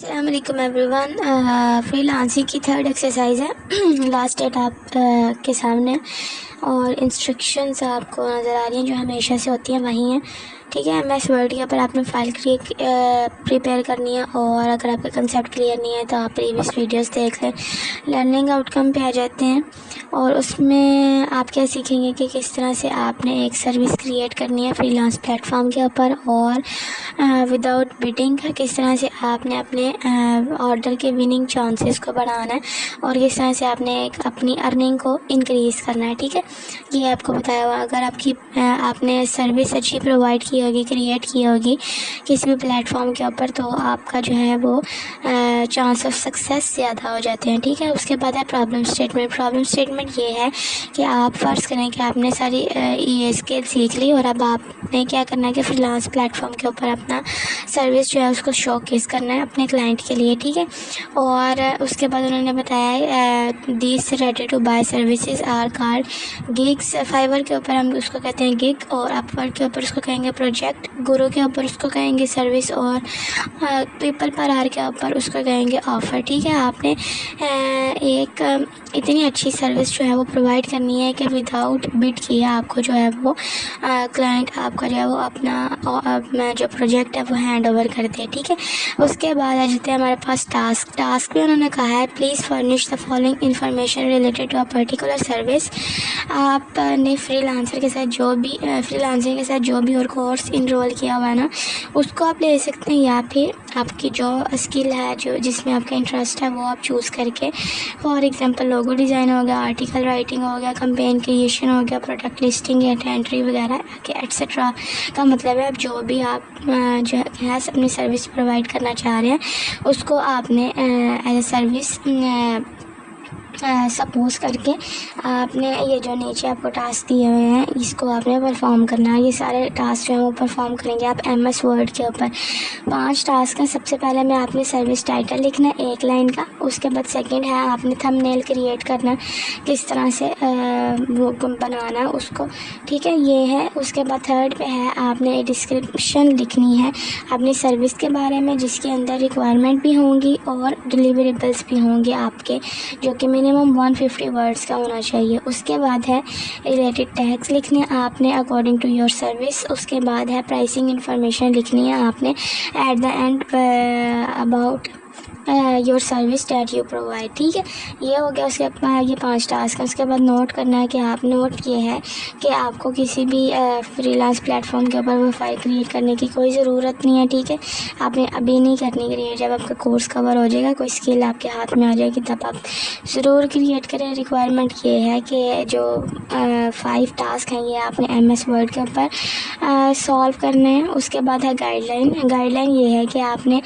अस्सलाम वालेकुम everyone. Freelancing की थर्ड एक्सरसाइज है। लास्ट डेट आप के सामने और इंस्ट्रक्शंस आपको नज़र आ रही हैं जो हमेशा से होती हैं वही हैं। ठीक है, MS वर्ड के ऊपर आपने फ़ाइल प्रिपेयर करनी है और अगर आपका कंसेप्ट क्लियर नहीं है तो आप प्रीवियस वीडियोस देख लें। लर्निंग आउटकम पे आ जाते हैं और उसमें आप क्या सीखेंगे कि किस तरह से आपने एक सर्विस क्रिएट करनी है फ्रीलांस प्लेटफॉर्म के ऊपर और विदाउट बिडिंग किस तरह से आपने अपने ऑर्डर के विनिंग चांसेस को बढ़ाना है और किस तरह से आपने एक अपनी अर्निंग को इंक्रीज़ करना है। ठीक है, ये आपको बताया हुआ। अगर आपने सर्विस अच्छी प्रोवाइड की होगी, क्रिएट की होगी किसी भी प्लेटफॉर्म के ऊपर, तो आपका जो है वो चांस ऑफ सक्सेस ज़्यादा हो जाते हैं। ठीक है, उसके बाद है प्रॉब्लम स्टेटमेंट। प्रॉब्लम स्टेटमेंट ये है कि आप फ़र्ज़ करें कि आपने सारी ये स्किल सीख ली और अब आपने क्या करना है कि फ्रीलांस प्लेटफॉर्म के ऊपर अपना सर्विस जो है उसको शोकेस करना है अपने क्लाइंट के लिए। ठीक है, और उसके बाद उन्होंने बताया these ready to buy services are called gigs. Fiverr के ऊपर हम उसको कहते हैं गिग और अपवर्क के ऊपर उसको कहेंगे प्रोजेक्ट, गुरु के ऊपर उसको कहेंगे सर्विस और पीपल पर आर के ऊपर उसको कहेंगे ऑफ़र। ठीक है, आपने एक इतनी अच्छी सर्विस जो है वो प्रोवाइड करनी है कि विदाउट बिड किए आपको जो है वो क्लाइंट आपका जो है वो अपना जो प्रोजेक्ट है वो हैंड ओवर कर दे। ठीक है, उसके बाद आ जाते हैं हमारे पास टास्क भी उन्होंने कहा है please furnish the following information related to a particular service. आपने फ्रीलांसिंग के साथ जो भी और कोर्स इनरोल किया हुआ है ना, उसको आप ले सकते हैं या फिर आपकी जो स्किल है जो जिसमें आपका इंटरेस्ट है वो आप चूज़ करके, फॉर एग्जांपल लोगो डिज़ाइन हो गया, आर्टिकल राइटिंग हो गया, कैंपेन क्रिएशन हो गया, प्रोडक्ट लिस्टिंग, डेटा एंट्री वगैरह के एट्सेट्रा का मतलब है आप जो भी आप जो है अपनी सर्विस प्रोवाइड करना चाह रहे हैं उसको आपने एज ए सर्विस सपोज़ करके आपने ये जो नीचे आपको टास्क दिए हुए हैं इसको आपने परफॉर्म करना है। ये सारे टास्क जो हैं वो परफॉर्म करेंगे आप MS वर्ड के ऊपर। 5 टास्क हैं। सबसे पहले में आपने सर्विस टाइटल लिखना है 1 लाइन का। उसके बाद सेकंड है आपने थंबनेल क्रिएट करना है, किस तरह से वो बनाना है उसको। ठीक है, ये है। उसके बाद थर्ड पे है आपने डिस्क्रिप्शन लिखनी है अपनी सर्विस के बारे में जिसके अंदर रिक्वायरमेंट भी होंगी और डिलीवरेबल्स भी होंगे आपके, जो कि मिनिमम 150 वर्ड्स का होना चाहिए। उसके बाद है रिलेटेड टैग्स लिखने आपने अकॉर्डिंग टू योर सर्विस। उसके बाद है प्राइसिंग इन्फॉर्मेशन लिखनी है आपने at the end about your service that you provide. ठीक है, ये हो गया। उसके बाद ये 5 टास्क है। उसके बाद नोट करना है कि आप नोट ये है कि आपको किसी भी फ्रीलांस प्लेटफॉर्म के ऊपर वो फाइल क्रिएट करने की कोई ज़रूरत नहीं है। ठीक है, आपने अभी नहीं करनी क्रिएट, जब आपका कोर्स कवर हो जाएगा, कोई स्किल आपके हाथ में आ जाएगी तब आप ज़रूर क्रिएट करें। रिक्वायरमेंट ये है कि जो 5 टास्क हैं ये आपने MS वर्ड के ऊपर सॉल्व करने हैं। उसके बाद है गाइडलाइन ये है कि आपने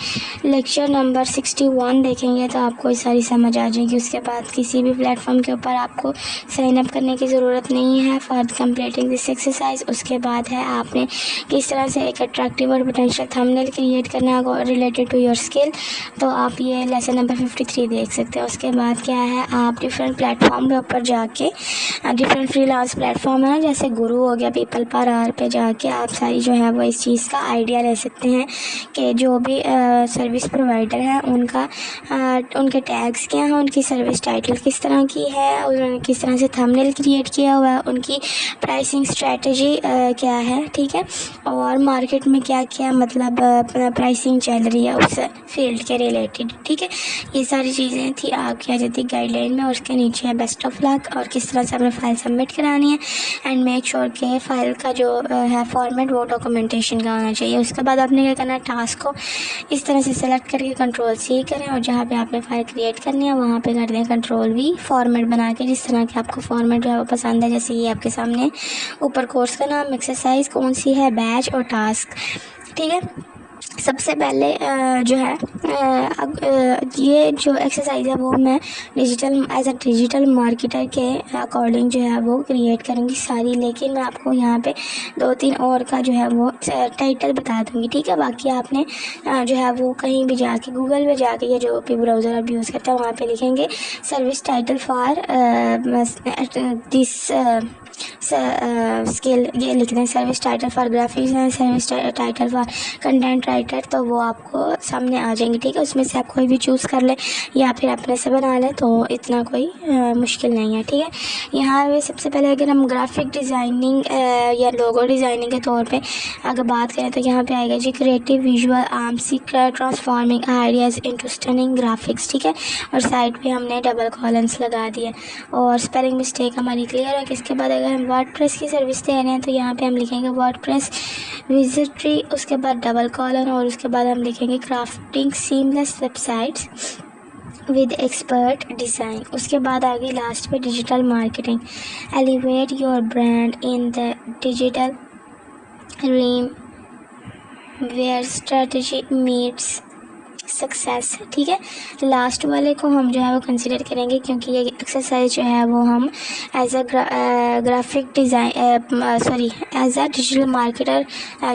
लेक्चर नंबर 61 देखेंगे तो आपको ये सारी समझ आ जाएगी। उसके बाद किसी भी प्लेटफॉर्म के ऊपर आपको साइन अप करने की ज़रूरत नहीं है फॉर कंप्लीटिंग दिस एक्सरसाइज। उसके बाद है आपने किस तरह से एक अट्रैक्टिव और पोटेंशियल थंबनेल क्रिएट करना है रिलेटेड टू योर स्किल, तो आप ये लेसन नंबर 53 देख सकते हैं। उसके बाद क्या है, आप डिफरेंट प्लेटफॉर्म के ऊपर जाके डिफरेंट फ्रीलांस प्लेटफॉर्म है जैसे गुरु हो गया, पीपल पर आर पे जाके आप सारी जो है वो इस चीज़ का आइडिया ले सकते हैं कि जो भी सर्विस प्रोवाइडर है उनके टैग्स क्या हैं, उनकी सर्विस टाइटल किस तरह की है, उन्होंने किस तरह से थंबनेल क्रिएट किया हुआ है, उनकी प्राइसिंग स्ट्रेटजी क्या है। ठीक है, और मार्केट में क्या क्या मतलब प्राइसिंग चल रही है उस फील्ड के रिलेटेड। ठीक है, ये सारी चीज़ें थी आपकी आ जाती गाइडलाइन में। और उसके नीचे है बेस्ट ऑफ लक और किस तरह से आपने फ़ाइल सबमिट करानी है एंड मेक श्योर के फ़ाइल का जो है फॉर्मेट वो डॉक्यूमेंटेशन का होना चाहिए। उसके बाद आपने क्या करना है, टास्क को इस तरह से सेलेक्ट करके Ctrl+C करें और जहाँ पे आपने फ़ाइल क्रिएट करनी है वहाँ पे कर दें Ctrl+V, फॉर्मेट बना के जिस तरह की आपको फॉर्मेट जो है वो पसंद है। जैसे ये आपके सामने ऊपर कोर्स का नाम, एक्सरसाइज कौन सी है, बैच और टास्क। ठीक है, सबसे पहले जो है ये जो एक्सरसाइज है वो मैं एज अ डिजिटल मार्केटर के अकॉर्डिंग जो है वो क्रिएट करूँगी सारी, लेकिन मैं आपको यहाँ पे 2-3 और का जो है वो टाइटल बता दूँगी। ठीक है, बाकी आपने जो है वो कहीं भी जाके गूगल में जाके या जो भी ब्राउज़र आप यूज़ करते हैं वहाँ पे लिखेंगे service title for this skill, ये लिख दें service title for graphics and service title for content writing related, तो वो आपको सामने आ जाएंगे, ठीक है। उसमें से आप कोई भी चूज़ कर लें या फिर अपने से बना लें, तो इतना कोई मुश्किल नहीं है, ठीक है। यहाँ पे सबसे पहले अगर हम ग्राफिक डिज़ाइनिंग या लोगो डिज़ाइनिंग के तौर पे अगर बात करें तो यहाँ पे आएगा जी creative visual arts transforming ideas into stunning graphics, ठीक है। और साइड पे हमने डबल कॉलम्स लगा दिए और स्पेलिंग मिस्टेक हमारी क्लियर है। इसके बाद अगर हम वर्डप्रेस की सर्विस दे रहे हैं तो यहाँ पे हम लिखेंगे वर्डप्रेस विजिटरी, उसके बाद डबल कॉलन और उसके बाद हम लिखेंगे crafting seamless websites with expert design. उसके बाद आगे लास्ट पे digital marketing, elevate your brand in the digital realm where strategy meets success, ठीक है। लास्ट वाले को हम जो है वो कंसिडर करेंगे क्योंकि ये एक्सरसाइज जो है वो हम as a graphic design as a digital marketer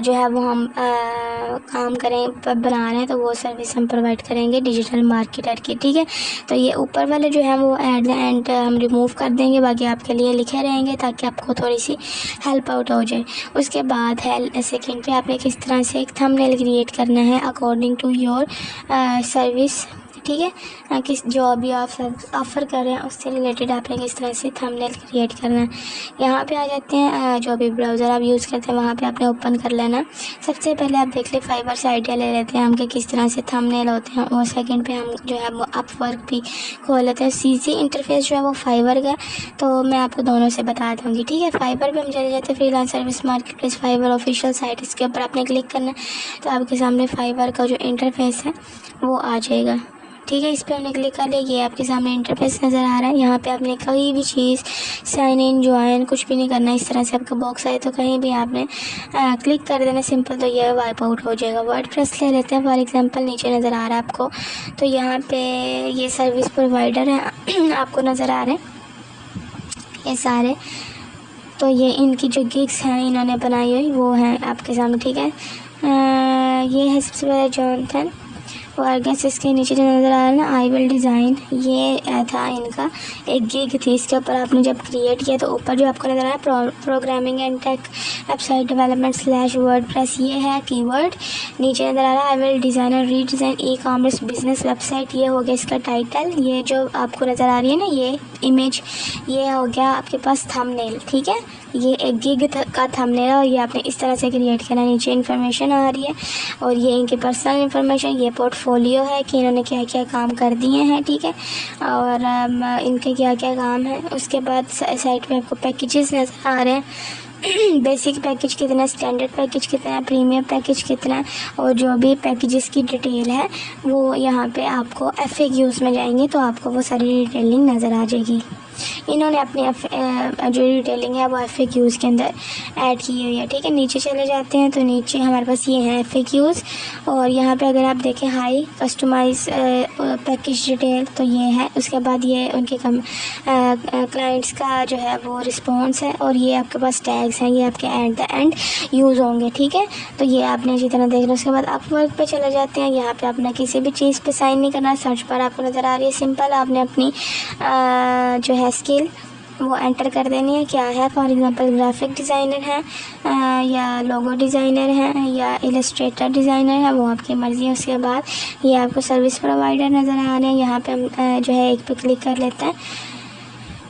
जो है वो हम काम बना रहे हैं, तो वो सर्विस हम प्रोवाइड करेंगे डिजिटल मार्केटर की, ठीक है। तो ये ऊपर वाले जो है वो एट द एंड हम रिमूव कर देंगे, बाकी आपके लिए लिखे रहेंगे ताकि आपको थोड़ी सी हेल्प आउट हो जाए। उसके बाद है सेकेंड पे आपने किस तरह से एक थंबनेल क्रिएट करना है अकॉर्डिंग टू योर सर्विस, ठीक है। किस जो अभी आप ऑफ़र कर रहे हैं उससे रिलेटेड आपने किस तरह से थंबनेल क्रिएट करना है। यहाँ पे आ जाते हैं, जो भी ब्राउज़र आप यूज़ करते हैं वहाँ पे आपने ओपन कर लेना। सबसे पहले आप देख ले फाइवर से आइडिया ले लेते हैं हम कि किस तरह से थंबनेल होते हैं, और सेकंड पे हम जो है वो अपवर्क भी खोल लेते हैं। सीजी इंटरफेस जो है वो फाइवर का, तो मैं आपको दोनों से बता दूँगी, ठीक है। फाइवर पे हम चले जाते हैं freelance service marketplace Fiverr official site, इसके ऊपर आपने क्लिक करना है तो आपके सामने फाइवर का जो इंटरफेस है वो आ जाएगा, ठीक है। इस पर हमने क्लिक कर लिया, ये आपके सामने इंटरफेस नज़र आ रहा है। यहाँ पे आपने कोई भी चीज़ साइन इन ज्वाइन कुछ भी नहीं करना, इस तरह से आपका बॉक्स आए तो कहीं भी आपने क्लिक कर देना सिंपल, तो ये वाइप आउट हो जाएगा। वर्डप्रेस ले लेते हैं फॉर एग्जांपल, नीचे नज़र आ रहा है आपको, तो यहाँ पे ये सर्विस प्रोवाइडर है आपको नज़र आ रहे हैं ये सारे, तो ये इनकी जो गिग्स हैं इन्होंने बनाई हुई वो हैं आपके सामने, ठीक है। ये है सबसे पहले जॉनथन वर्गस, इसके नीचे जो नज़र आ रहा है ना आई विल डिज़ाइन, ये था इनका एक गिग थी। इसके ऊपर आपने जब क्रिएट किया तो ऊपर जो आपको नज़र आ रहा है programming and tech website development / WordPress, ये है कीवर्ड। नीचे नज़र आ रहा है आई विल डिज़ाइन और redesign e commerce business website, ये हो गया इसका टाइटल। ये जो आपको नज़र आ रही है ना ये इमेज, ये हो गया आपके पास थंबनेल, ठीक है। ये एक गिग का थंबनेल है और ये आपने इस तरह से क्रिएट करना। नीचे इन्फॉर्मेशन आ रही है और ये इनकी पर्सनल इन्फॉर्मेशन, ये पोर्टफोलियो है कि इन्होंने क्या क्या काम कर दिए हैं, ठीक है, और इनके क्या क्या काम है। उसके बाद साइट पे आपको पैकेजेस नज़र आ रहे हैं बेसिक पैकेज कितना, स्टैंडर्ड पैकेज कितना, प्रीमियम पैकेज कितना, और जो भी पैकेजेस की डिटेल है वो यहाँ पे आपको FAQs में जाएंगे तो आपको वो सारी डिटेलिंग नज़र आ जाएगी। इन्होंने अपनी जो डिटेलिंग है वो FAQs के अंदर ऐड की हुई है, ठीक है। नीचे चले जाते हैं तो नीचे हमारे पास ये हैं FAQs, और यहाँ पे अगर आप देखें हाई कस्टमाइज पैकेज डिटेल, तो ये है। उसके बाद ये उनके क्लाइंट्स का जो है वो रिस्पॉन्स है, और ये आपके पास टैग्स हैं, ये आपके एट द एंड यूज़ होंगे, ठीक है। तो ये आपने इसी तरह देख लो। उसके बाद अपवर्क पे चले जाते हैं, यहाँ पे आपने किसी भी चीज़ पे साइन नहीं करना, सर्च पर आपको नज़र आ रही है सिंपल, आपने अपनी जो है स्किल वो एंटर कर देनी है क्या है। फॉर एग्जांपल ग्राफिक डिज़ाइनर है या लोगो डिज़ाइनर है या इलस्ट्रेटर डिज़ाइनर है, वो आपकी मर्ज़ी है। उसके बाद ये आपको सर्विस प्रोवाइडर नज़र आ रहे हैं, यहाँ पे हम जो है एक पे क्लिक कर लेते हैं।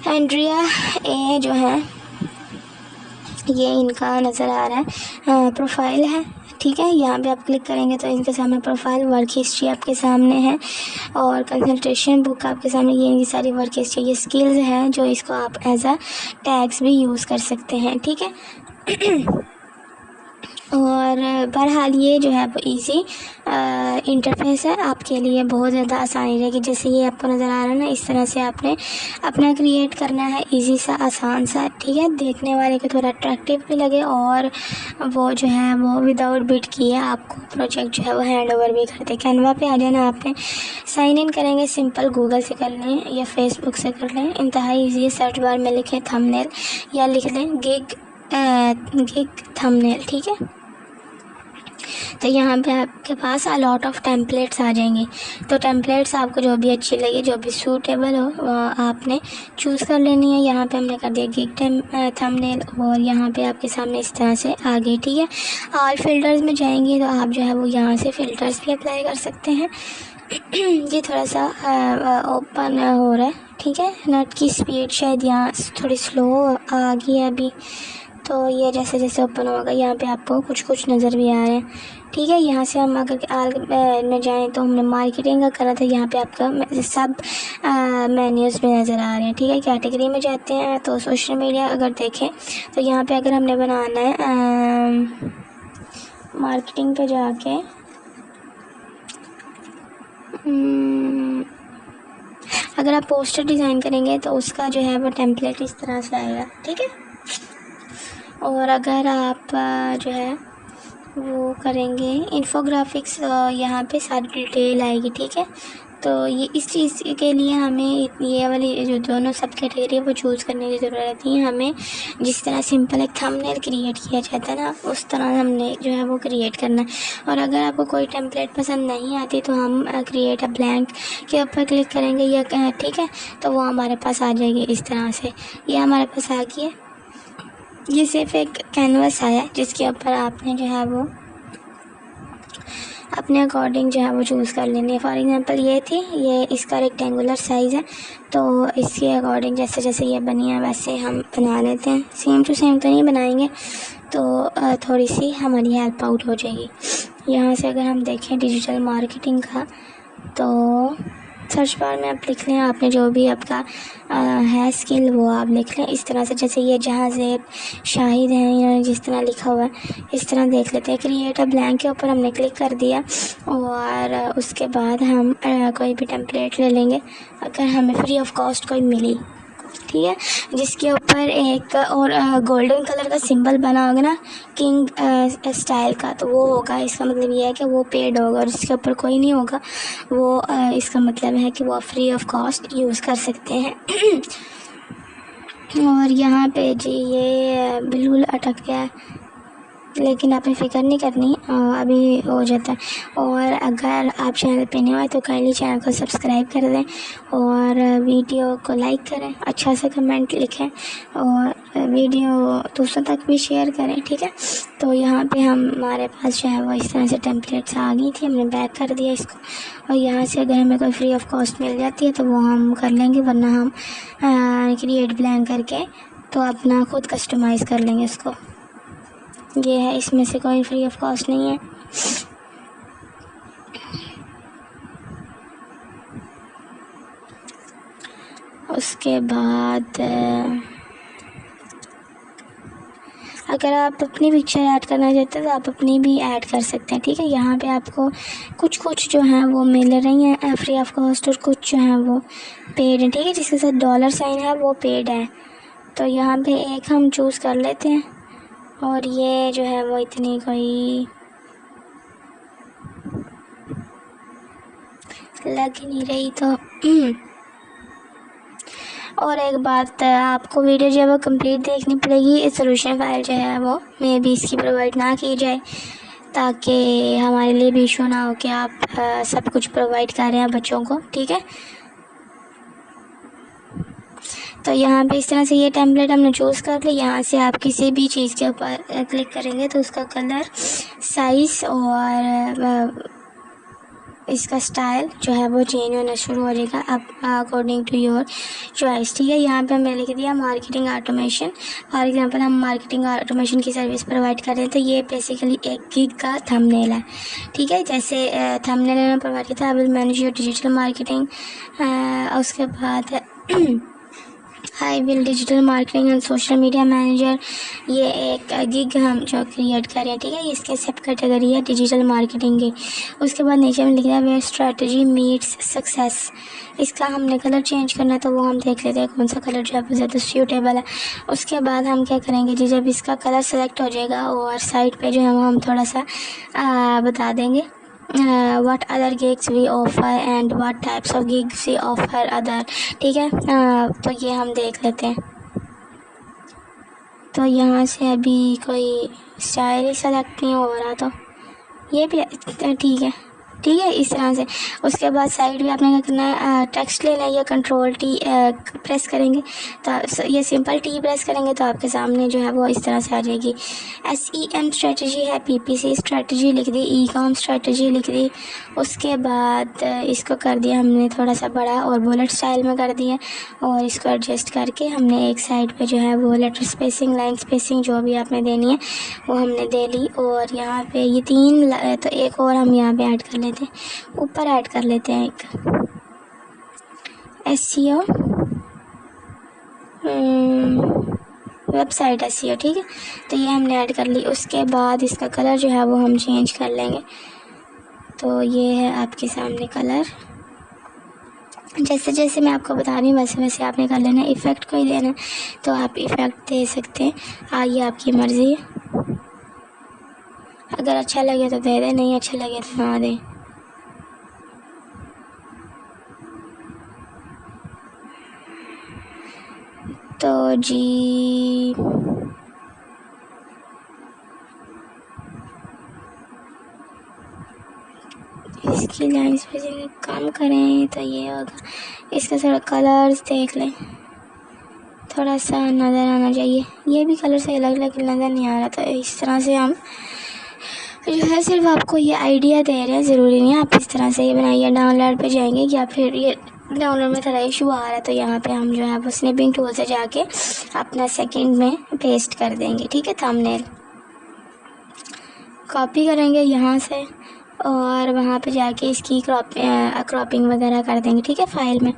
एंड्रिया ए जो है ये इनका नज़र आ रहा है प्रोफाइल है, ठीक है। यहाँ पे आप क्लिक करेंगे तो इनके सामने प्रोफाइल, वर्क हिस्ट्री आपके सामने है, और कंसल्टेशन बुक आपके सामने, ये इनकी सारी वर्क हिस्ट्री। ये स्किल्स हैं जो इसको आप एज अ टैग्स भी यूज़ कर सकते हैं, ठीक है। और बहरहाल ये जो है वो ईजी इंटरफेस है, आपके लिए बहुत ज़्यादा आसानी रहेगी। जैसे ये आपको नज़र आ रहा है ना, इस तरह से आपने अपना क्रिएट करना है, इजी सा आसान सा, ठीक है। देखने वाले को थोड़ा अट्रैक्टिव भी लगे और वो जो है वो विदाउट बिट किए आपको प्रोजेक्ट जो है वो हैंड ओवर भी करते। कैनवा पे आ जाना, आपने साइन इन करेंगे सिंपल, गूगल से कर लें या फेसबुक से कर लें, इंतहाई ईजी है। सर्च बार में लिखें थंबनेल या लिख लें गिग थंबनेल, ठीक है। तो यहाँ पे आपके पास लॉट ऑफ टेम्पलेट्स आ जाएंगे। तो टेम्पलेट्स आपको जो भी अच्छी लगे, जो भी सूटेबल हो, वो आपने चूज़ कर लेनी है। यहाँ पे हमने कर दिया गिग थंबनेल, और यहाँ पे आपके सामने इस तरह से आ गई। ठीक है, ऑल फिल्टर्स में जाएंगे तो आप जो है वो यहाँ से फ़िल्टर्स भी अप्लाई कर सकते हैं। ये थोड़ा सा ओपन हो रहा है। ठीक है, नेट की स्पीड शायद यहाँ थोड़ी स्लो आ गई है अभी। तो ये जैसे जैसे ओपन होगा यहाँ पे आपको कुछ कुछ नज़र भी आ रहे हैं। ठीक है, यहाँ से हम अगर आगे में जाएँ तो हमने मार्केटिंग का करा था, यहाँ पे आपका सब मेन्यूज़ में नज़र आ रहे हैं। ठीक है, कैटेगरी में जाते हैं तो सोशल मीडिया अगर देखें तो यहाँ पे अगर हमने बनाना है मार्केटिंग पे जाके अगर आप पोस्टर डिज़ाइन करेंगे तो उसका जो है वो टेम्पलेट इस तरह से आएगा। ठीक है, और अगर आप जो है वो करेंगे इन्फोग्राफिक्स, यहाँ पे सारी डिटेल आएगी। ठीक है, तो ये इस चीज़ के लिए हमें ये वाली जो दोनों सब कैटेगरी है वो चूज़ करने की ज़रूरत है। हमें जिस तरह सिंपल एक थंबनेल क्रिएट किया जाता है ना, उस तरह हमने जो है वो क्रिएट करना है। और अगर आपको कोई टेम्पलेट पसंद नहीं आती तो हम क्रिएट अ ब्लैंक के ऊपर क्लिक करेंगे या ठीक है, तो वो हमारे पास आ जाएगी इस तरह से। ये हमारे पास आ गई है। ये सिर्फ एक कैनवस आया जिसके ऊपर आपने जो है वो अपने अकॉर्डिंग जो है वो चूज़ कर लेनी है। फॉर एग्जांपल ये थी, ये इसका रेक्टेंगुलर साइज़ है, तो इसके अकॉर्डिंग जैसे जैसे ये बनी है वैसे हम बना लेते हैं। सेम टू सेम तो नहीं बनाएंगे, तो थोड़ी सी हमारी हेल्प आउट हो जाएगी। यहाँ से अगर हम देखें डिजिटल मार्केटिंग का, तो सर्च बार में आप लिख लें, आपने जो भी आपका है स्किल वो आप लिख लें इस तरह से। जैसे ये जहाज़ेब शाहिद हैं, इन्होंने जिस तरह लिखा हुआ है इस तरह देख लेते हैं। क्रिएट अ ब्लैंक के ऊपर हमने क्लिक कर दिया, और उसके बाद हम कोई भी टेम्पलेट ले लेंगे अगर हमें फ्री ऑफ कॉस्ट कोई मिली। ठीक है, जिसके ऊपर एक और गोल्डन कलर का सिंबल बना होगा ना, किंग स्टाइल का, तो वो होगा, इसका मतलब ये है कि वो पेड होगा। और जिसके ऊपर कोई नहीं होगा वो इसका मतलब है कि वो फ्री ऑफ कॉस्ट यूज़ कर सकते हैं। और यहाँ पे जी ये बिल्कुल अटक गया है, लेकिन आपने फ़िक्र नहीं करनी, अभी हो जाता है। और अगर आप चैनल पे नए हो तो काइंडली चैनल को सब्सक्राइब कर दें, और वीडियो को लाइक करें, अच्छा सा कमेंट लिखें, और वीडियो दूसरों तक भी शेयर करें। ठीक है, तो यहाँ पे हमारे पास जो है वो इस तरह से टेम्पलेट्स आ गई थी, हमने बैक कर दिया इसको। और यहाँ से अगर हमें कोई फ्री ऑफ कॉस्ट मिल जाती है तो वो हम कर लेंगे, वरना हम क्रिएट ब्लैंक करके तो अपना खुद कस्टमाइज़ कर लेंगे इसको। ये है, इसमें से कोई फ्री ऑफ कॉस्ट नहीं है। उसके बाद अगर आप अपनी पिक्चर ऐड करना चाहते हैं तो आप अपनी भी ऐड कर सकते हैं। ठीक है, यहाँ पे आपको कुछ कुछ जो हैं वो मिल रही हैं फ्री ऑफ कॉस्ट, और कुछ जो हैं वो पेड हैं। ठीक है, जिसके साथ डॉलर साइन है वो पेड है। तो यहाँ पे एक हम चूज़ कर लेते हैं, और ये जो है वो इतनी कोई लग ही नहीं रही तो और एक बात, आपको वीडियो जो है वो कंप्लीट देखनी पड़ेगी। सोल्यूशन फाइल जो है वो मे भी इसकी प्रोवाइड ना की जाए, ताकि हमारे लिए भी इशू ना हो कि आप सब कुछ प्रोवाइड कर रहे हैं बच्चों को। ठीक है, तो यहाँ पे इस तरह से ये टेम्पलेट हमने चूज़ कर लिया। यहाँ से आप किसी भी चीज़ के ऊपर क्लिक करेंगे तो उसका कलर, साइज़ और इसका स्टाइल जो है वो चेंज होना शुरू हो जाएगा अब अकॉर्डिंग टू योर चॉइस। ठीक है, यहाँ पे हमने लिख दिया मार्केटिंग ऑटोमेशन। फॉर एग्जांपल हम मार्केटिंग ऑटोमेशन की सर्विस प्रोवाइड कर रहे हैं, तो ये बेसिकली एक गिग का थंबनेल है। ठीक है, जैसे थंबनेल मैंने प्रोवाइड किया था, आई will manage your digital marketing. उसके बाद I will digital marketing and social media manager, ये एक गिग हम जो क्रिएट कर रहे हैं। ठीक है, इसके सब कैटेगरी है डिजिटल मार्केटिंग की। उसके बाद नीचे में लिख दिया वेयर स्ट्रेटजी मीट्स सक्सेस। इसका हमने कलर चेंज करना है, तो वो हम देख लेते हैं कौन सा कलर जो है ज़्यादा सूटेबल है। उसके बाद हम क्या करेंगे जी, जब इसका कलर सेलेक्ट हो जाएगा और साइड पे जो है वो हम थोड़ा सा बता देंगे what other gigs we offer and what types of gigs we offer other। ठीक है, तो ये हम देख लेते हैं। तो यहाँ से अभी कोई स्टाइल ही सेलेक्ट नहीं हो रहा, तो ये भी ठीक है, ठीक है, इस तरह से। उसके बाद साइड में आपने क्या करना है, टेक्स्ट लेना है, या कंट्रोल टी प्रेस करेंगे तो ये सिंपल टी प्रेस करेंगे तो आपके सामने जो है वो इस तरह से आ जाएगी। SEM स्ट्रेटजी है, PPC स्ट्रेटजी लिख दी, ई-कॉम स्ट्रेटजी लिख दी। उसके बाद इसको कर दिया हमने थोड़ा सा बड़ा और बुलेट स्टाइल में कर दिया, और इसको एडजस्ट करके हमने एक साइड पे जो है वो लेटर स्पेसिंग, लाइन स्पेसिंग जो भी आपने देनी है वो हमने दे ली। और यहाँ पे ये 3 तो एक और हम यहाँ पे ऐड कर लेते हैं, ऊपर ऐड कर लेते हैं एक SEO वेबसाइट SEO, ठीक है। तो ये हमने ऐड कर ली। उसके बाद इसका कलर जो है वो हम चेंज कर लेंगे। तो ये है आपके सामने कलर, जैसे जैसे मैं आपको बता रही हूँ वैसे वैसे आपने कर लेना। इफ़ेक्ट कोई देना है तो आप इफ़ेक्ट दे सकते हैं, ये आपकी मर्ज़ी है। अगर अच्छा लगे तो दे दें, नहीं अच्छा लगे तो ना दें। तो जी इसकी लाइन स्पेसिंग कम करें तो ये होगा। इसका थोड़ा कलर्स देख लें, थोड़ा सा नज़र आना चाहिए। ये भी कलर से अलग अलग नज़र नहीं आ रहा। तो इस तरह से हम जो है सिर्फ आपको ये आइडिया दे रहे हैं, ज़रूरी नहीं है आप इस तरह से ये बनाइए। डाउनलोड पे जाएंगे या फिर ये डाउनलोड में थोड़ा इशू आ रहा है तो यहाँ पे हम जो है वो स्निपिंग टूल से जाके अपना सेकंड में पेस्ट कर देंगे, ठीक है। थंबनेल कॉपी करेंगे यहाँ से और वहाँ पे जाके इसकी क्रॉपिंग वगैरह कर देंगे, ठीक है। फाइल में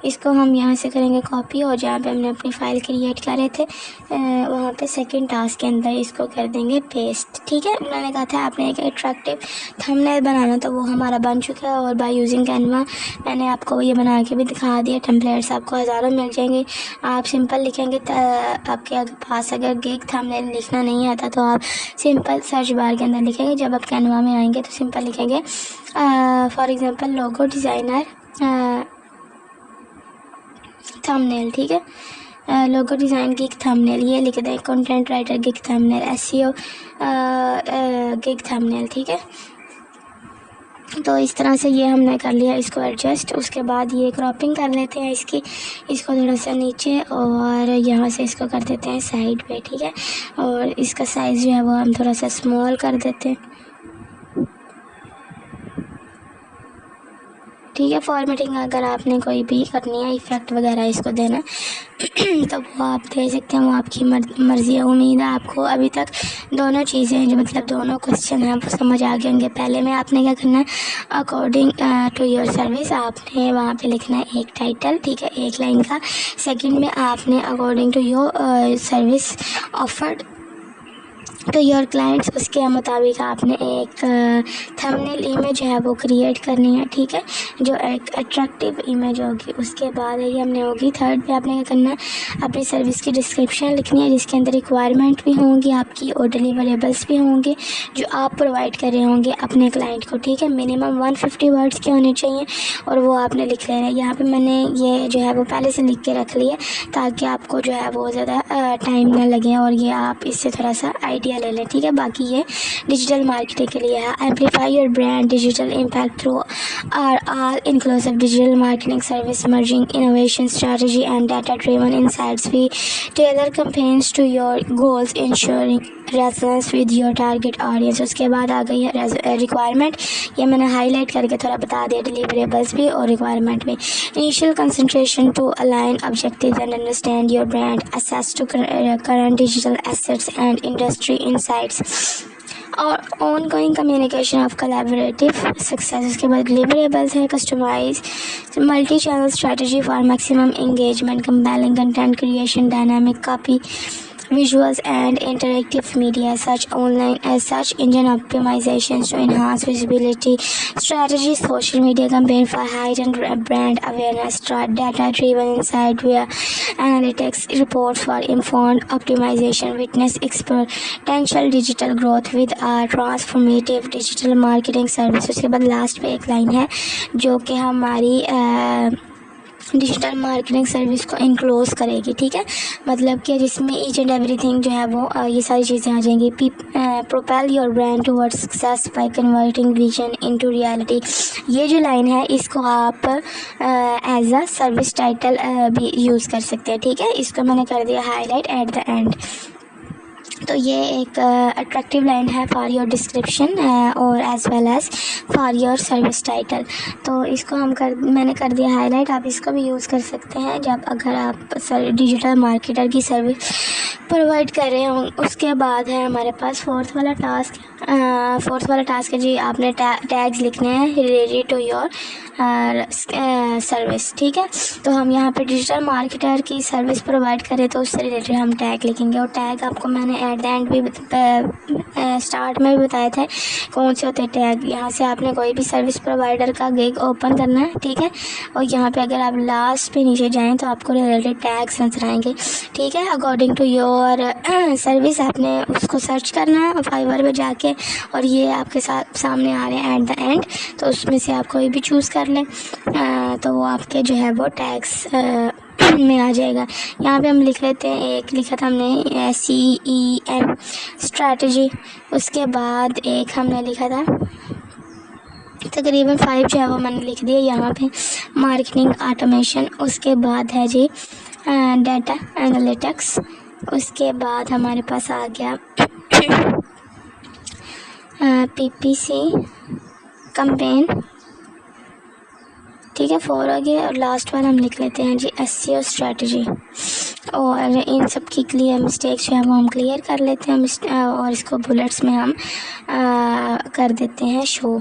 इसको हम यहाँ से करेंगे कॉपी, और जहाँ पे हमने अपनी फ़ाइल क्रिएट करे थे वहाँ पे सेकंड टास्क के अंदर इसको कर देंगे पेस्ट, ठीक है। उन्होंने कहा था आपने एक अट्रैक्टिव थंबनेल बनाना, तो वो हमारा बन चुका है। और बाय यूजिंग कैनवा मैंने आपको ये बना के भी दिखा दिया। टेम्पलेट्स आपको हज़ारों मिल जाएंगे। आप सिंपल लिखेंगे, आपके पास अगर गिग थंबनेल लिखना नहीं आता तो आप सिंपल सर्च बार के अंदर लिखेंगे। जब आप कैनवा में आएंगे तो सिंपल लिखेंगे for example logo designer thumbnail, ठीक है। लोगो डिज़ाइन गिग थंबनेल ये लिख दें। Content writer gig thumbnail, SEO gig thumbnail, ठीक है। तो इस तरह से ये हमने कर लिया इसको एडजस्ट। उसके बाद ये क्रॉपिंग कर लेते हैं इसको थोड़ा सा नीचे, और यहाँ से इसको कर देते हैं साइड पे, ठीक है। और इसका साइज़ जो है वो हम थोड़ा सा स्मॉल कर देते हैं, ठीक है। फॉर्मेटिंग अगर आपने कोई भी करनी है, इफ़ेक्ट वगैरह इसको देना तो वो आप दे सकते हैं, वो आपकी मर्ज़ी है। उम्मीद है आपको अभी तक दोनों चीज़ें जो मतलब दोनों क्वेश्चन हैं वो समझ आ गए होंगे। पहले में आपने क्या करना है, अकॉर्डिंग टू योर सर्विस आपने वहाँ पे लिखना है एक टाइटल, ठीक है, एक लाइन का। सेकंड में आपने according to your service offered to your clients, उसके मुताबिक आपने एक थंबनेल इमेज है वो क्रिएट करनी है, ठीक है, जो एक अट्रैक्टिव इमेज होगी। उसके बाद ये हमने होगी थर्ड पे आपने क्या करना है, अपनी सर्विस की डिस्क्रिप्शन लिखनी है जिसके अंदर रिक्वायरमेंट भी होंगी आपकी और डिलीवरेबल्स भी होंगे जो आप प्रोवाइड कर रहे होंगे अपने क्लाइंट को, ठीक है। मिनिमम 150 वर्ड्स के होने चाहिए और वो आपने लिख लेना है। यहाँ पर मैंने ये जो है वो पहले से लिख के रख लिया ताकि आपको जो है वो ज़्यादा टाइम ना लगे और ये आप इससे थोड़ा सा आइडिया ले लें, ठीक है। बाकी ये डिजिटल मार्केटिंग के लिए है। Amplify your brand digital impact through our all inclusive digital marketing service merging innovation strategy and data driven insights. We tailor campaigns to your goals ensuring resonance with your target audience. उसके बाद आ गई है requirement, ये मैंने highlight करके थोड़ा बता दिया, डिलीवरेबल्स भी और रिक्वायरमेंट भी। Initial concentration to align objectives and understand your brand, assess to current digital assets and industry insights और ongoing communication of collaborative success। उसके बाद deliverables है, customize multi channel strategy for maximum engagement, compelling content creation, dynamic copy, visuals and interactive media such online as search engine optimizations to enhance visibility, strategy social media campaign for heightened brand awareness, data driven insight via analytics reports for informed optimization, witness exponential digital growth with a transformative digital marketing service। उसके बाद last पे एक line है जो कि हमारी digital marketing service को enclose करेगी, ठीक है। मतलब कि जिसमें ईच एंड एवरीथिंग जो है वो ये सारी चीज़ें आ जाएंगी। Propel your brand towards success by converting vision into reality. ये जो लाइन है इसको आप एज अ सर्विस टाइटल भी यूज़ कर सकते हैं, ठीक है। इसको मैंने कर दिया हाईलाइट एट द एंड। तो ये एक अट्रैक्टिव लाइन है फॉर योर डिस्क्रिप्शन और as well as for your service title. तो इसको मैंने कर दिया हाईलाइट। आप इसको भी यूज़ कर सकते हैं जब अगर आप डिजिटल मार्केटर की सर्विस प्रोवाइड कर रहे हो। उसके बाद है हमारे पास फोर्थ वाला टास्क है जी, आपने टैग्स लिखने हैं रिलेटेड टू योर सर्विस, ठीक है। तो हम यहाँ पे डिजिटल मार्केटर की सर्विस प्रोवाइड करें तो उससे रिलेटेड हम टैग लिखेंगे। और टैग आपको मैंने एट द एंड भी स्टार्ट में भी बताए थे कौन से होते हैं टैग। यहाँ से आपने कोई भी सर्विस प्रोवाइडर का गिग ओपन करना है, ठीक है। और यहाँ पे अगर आप लास्ट पे नीचे जाएँ तो आपको रिलेटेड टैग्स नजर आएंगे, ठीक है। अकॉर्डिंग टू योर सर्विस आपने उसको सर्च करना है फाइवर में जाके, और ये आपके सामने आ रहे हैं एट द एंड। तो उसमें से आप कोई भी चूज़ कर लें तो वो आपके जो है वो टैग्स में आ जाएगा। यहाँ पे हम लिख लेते हैं, एक लिखा था हमने CEM स्ट्रैटेजी। उसके बाद एक हमने लिखा था तकरीबन 5 जो है वो मैंने लिख दिया यहाँ पे मार्केटिंग ऑटोमेशन। उसके बाद है जी डाटा एनालिटिक्स। उसके बाद हमारे पास आ गया PPC कैंपेन, ठीक है। 4 हो गया। और लास्ट वन हम लिख लेते हैं जी SEO स्ट्रेटजी। और इन सब की क्लियर मिस्टेक्स जो है वो हम क्लियर कर लेते हैं और इसको बुलेट्स में हम कर देते हैं शो,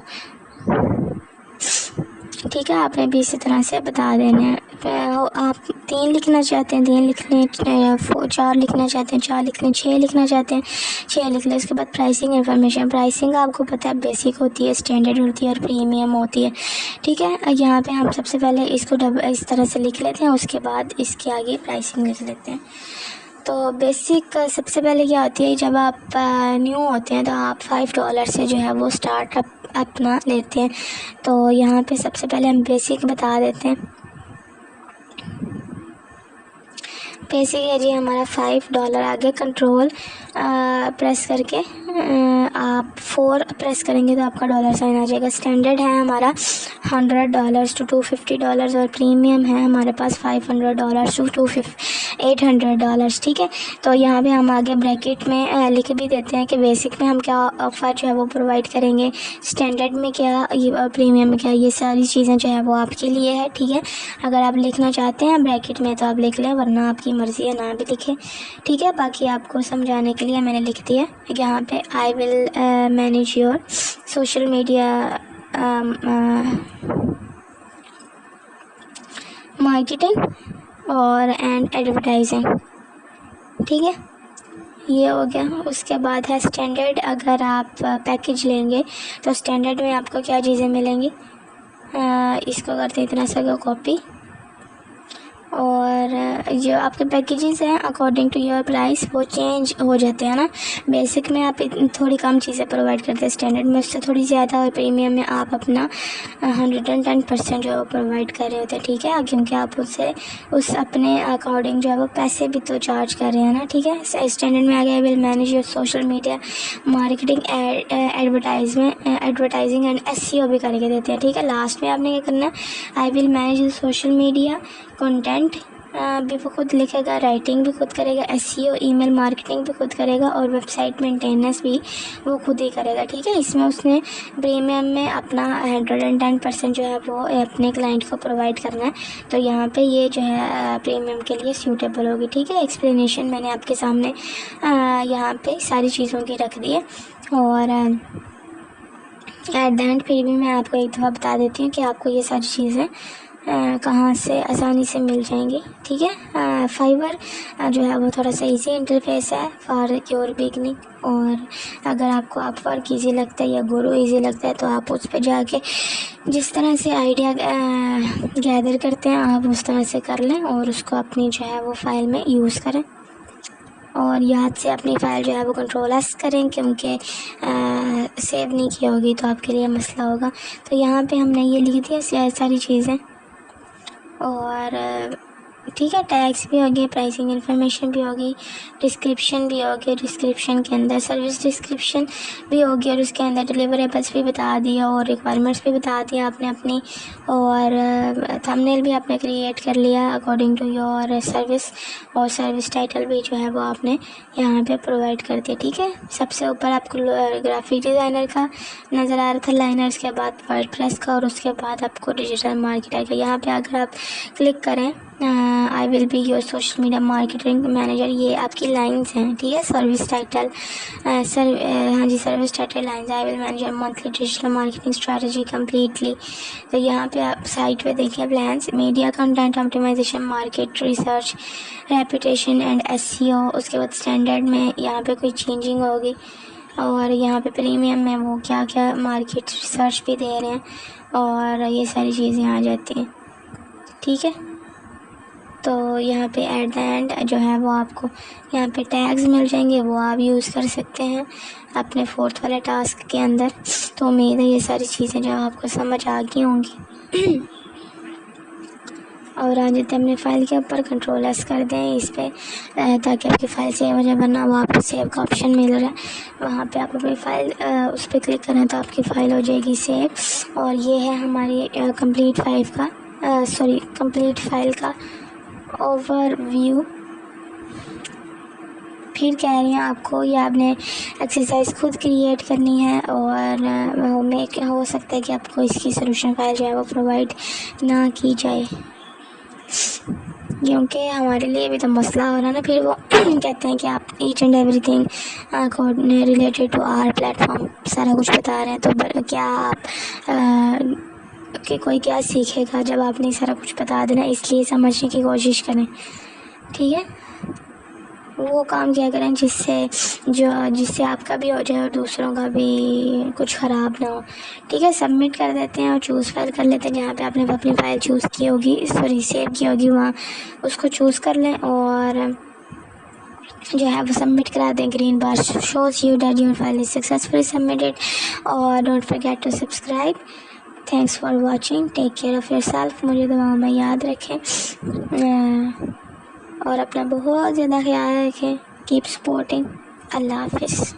ठीक है। आपने भी इसी तरह से बता देना है। आप 3 लिखना चाहते हैं 3 लिख लें, 4 लिखना चाहते हैं 4 लिख लें, 6 लिखना चाहते हैं 6 लिख लें। उसके बाद प्राइसिंग इन्फॉर्मेशन। प्राइसिंग आपको पता है बेसिक होती है, स्टैंडर्ड होती है और प्रीमियम होती है, ठीक है। यहाँ पे हम सबसे पहले इसको इस तरह से लिख लेते हैं, उसके बाद इसके आगे प्राइसिंग लिख लेते हैं। तो बेसिक सबसे पहले क्या होती है, जब आप न्यू होते हैं तो आप $5 से जो है वो स्टार्टअप अपना लेते हैं। तो यहाँ पे सबसे पहले हम बेसिक बता देते हैं। बेसिक है जी हमारा $5। आगे कंट्रोल प्रेस करके आप 4 प्रेस करेंगे तो आपका डॉलर साइन आ जाएगा। स्टैंडर्ड है हमारा $100 to $250 और प्रीमियम है हमारे पास $500 to $800, ठीक है। तो यहाँ पे हम आगे ब्रैकेट में लिख भी देते हैं कि बेसिक में हम क्या ऑफ़र जो है वो प्रोवाइड करेंगे, स्टैंडर्ड में क्या, ये प्रीमियम में क्या, ये सारी चीज़ें जो है वो आपके लिए है, ठीक है। अगर आप लिखना चाहते हैं ब्रैकेट में तो आप लिख लें, वरना आपकी मर्ज़ी है ना भी लिखें, ठीक है। बाकी आपको समझाने के लिए मैंने लिख दिया यहाँ पे आई will manage your social media marketing और एंड एडवर्टाइजिंग, ठीक है। ये हो गया। उसके बाद है स्टैंडर्ड। अगर आप पैकेज लेंगे तो स्टैंडर्ड में आपको क्या चीज़ें मिलेंगी, इसको करते इतना सा कॉपी। और जो आपके पैकेजेस हैं अकॉर्डिंग टू योर प्राइस वो चेंज हो जाते हैं ना। बेसिक में आप थोड़ी कम चीज़ें प्रोवाइड करते हैं, स्टैंडर्ड में उससे थोड़ी ज़्यादा, और प्रीमियम में आप अपना 110% जो है वो प्रोवाइड कर रहे होते हैं, ठीक है। क्योंकि आप उससे उस अपने अकॉर्डिंग जो है वो पैसे भी तो चार्ज कर रहे हैं ना, ठीक है। स्टैंडर्ड में आ गया will manage your social media marketing advertising and SEO भी करके देते हैं, ठीक है। लास्ट में आपने क्या करना है, I will manage your social media content भी वो खुद लिखेगा, राइटिंग भी खुद करेगा, SEO ईमेल मार्केटिंग भी खुद करेगा और वेबसाइट मेंटेनेंस भी वो खुद ही करेगा, ठीक है। इसमें उसने प्रीमियम में अपना 110% जो है वो अपने क्लाइंट को प्रोवाइड करना है। तो यहाँ पे ये जो है प्रीमियम के लिए सूटेबल होगी, ठीक है। एक्सप्लेनेशन मैंने आपके सामने यहाँ पे सारी चीज़ों की रख दी है। और एट द एंड फिर भी मैं आपको एक दफ़ा बता देती हूँ कि आपको ये सारी चीज़ें कहाँ से आसानी से मिल जाएंगी, ठीक है। फाइवर जो है वो थोड़ा सा इजी इंटरफेस है फॉर योर बिगनिंग। और अगर आपको अपवर्क ईजी लगता है या गुरु ईजी लगता है तो आप उस पर जाके जिस तरह से आइडिया गैदर करते हैं आप उस तरह से कर लें और उसको अपनी जो है वो फाइल में यूज़ करें। और याद से अपनी फ़ाइल जो है वो कंट्रोल-S करें, क्योंकि सेव नहीं की होगी तो आपके लिए मसला होगा। तो यहाँ पे हमने ये लिख दिया सारी चीज़ें। और ठीक है, टैग्स भी हो गए, प्राइसिंग इन्फॉर्मेशन भी होगी, डिस्क्रिप्शन भी होगी, डिस्क्रिप्शन के अंदर सर्विस डिस्क्रिप्शन भी होगी, और उसके अंदर डिलीवरेबल्स भी बता दिया और रिक्वायरमेंट्स भी बता दिया आपने अपनी, और थंबनेल भी आपने क्रिएट कर लिया अकॉर्डिंग टू योर सर्विस, और सर्विस टाइटल भी जो है वो आपने यहाँ पे प्रोवाइड कर दिया। ठीक है, सबसे ऊपर आपको ग्राफिक डिज़ाइनर का नज़र आ रहा था लाइनर, उसके बाद वर्डप्रेस का, और उसके बाद आपको डिजिटल मार्केटर का। यहाँ पे अगर आप क्लिक करें I will be your social media marketing manager, ये आपकी लाइंस हैं। ठीक है, सर्विस टाइटल हाँ जी, service title lines, I will manage your monthly digital marketing strategy completely. तो यहाँ पे आप साइट पे देखिए plans, media content optimisation, market research, reputation and SEO, उसके बाद स्टैंडर्ड में यहाँ पे कोई चेंजिंग होगी, और यहाँ पे प्रीमियम में वो क्या क्या मार्केट रिसर्च भी दे रहे हैं, और ये सारी चीज़ें आ जाती हैं। ठीक है, तो यहाँ पे एट द एंड जो है वो आपको यहाँ पे टैग्स मिल जाएंगे, वो आप यूज़ कर सकते हैं अपने 4th वाले टास्क के अंदर। तो उम्मीद है ये सारी चीज़ें जो आपको समझ आ गई होंगी। और आ जाते हैं अपने फ़ाइल के ऊपर, कंट्रोल एस कर दें इस पर, ताकि आपकी फ़ाइल सेव हो जाए, वरना वो आपको सेव का ऑप्शन मिल रहा है, वहाँ पे आप अपनी फ़ाइल उस पर क्लिक करें तो आपकी फ़ाइल हो जाएगी सेव। और ये है हमारी कंप्लीट फ़ाइल का ओवरव्यू। फिर कह रही हैं आपको ये आपने एक्सरसाइज खुद क्रिएट करनी है, और हो सकता है कि आपको इसकी सोल्यूशन फाइल जो है वो प्रोवाइड ना की जाए, क्योंकि हमारे लिए भी तो मसला हो रहा है ना। फिर वो कहते हैं कि आप each and everything related to our platform सारा कुछ बता रहे हैं, तो क्या आप कि कोई क्या सीखेगा जब आपने सारा कुछ बता देना, इसलिए समझने की कोशिश करें। ठीक है, वो काम किया करें जिससे आपका भी हो जाए और दूसरों का भी कुछ ख़राब ना हो। ठीक है, सबमिट कर देते हैं और चूज़ फाइल कर लेते हैं। जहाँ पे आपने अपनी फ़ाइल चूज़ की होगी, सेव की होगी, वहाँ उसको चूज़ कर लें, और जो है वो सबमिट करा दें। Green bar shows you that your file is successfully submitted, और don't forget to subscribe. Thanks for watching, take care of yourself, मुझे दुआओं में याद रखें, और अपना बहुत ज़्यादा ख्याल रखें। Keep supporting. अल्लाह हाफ़िज़।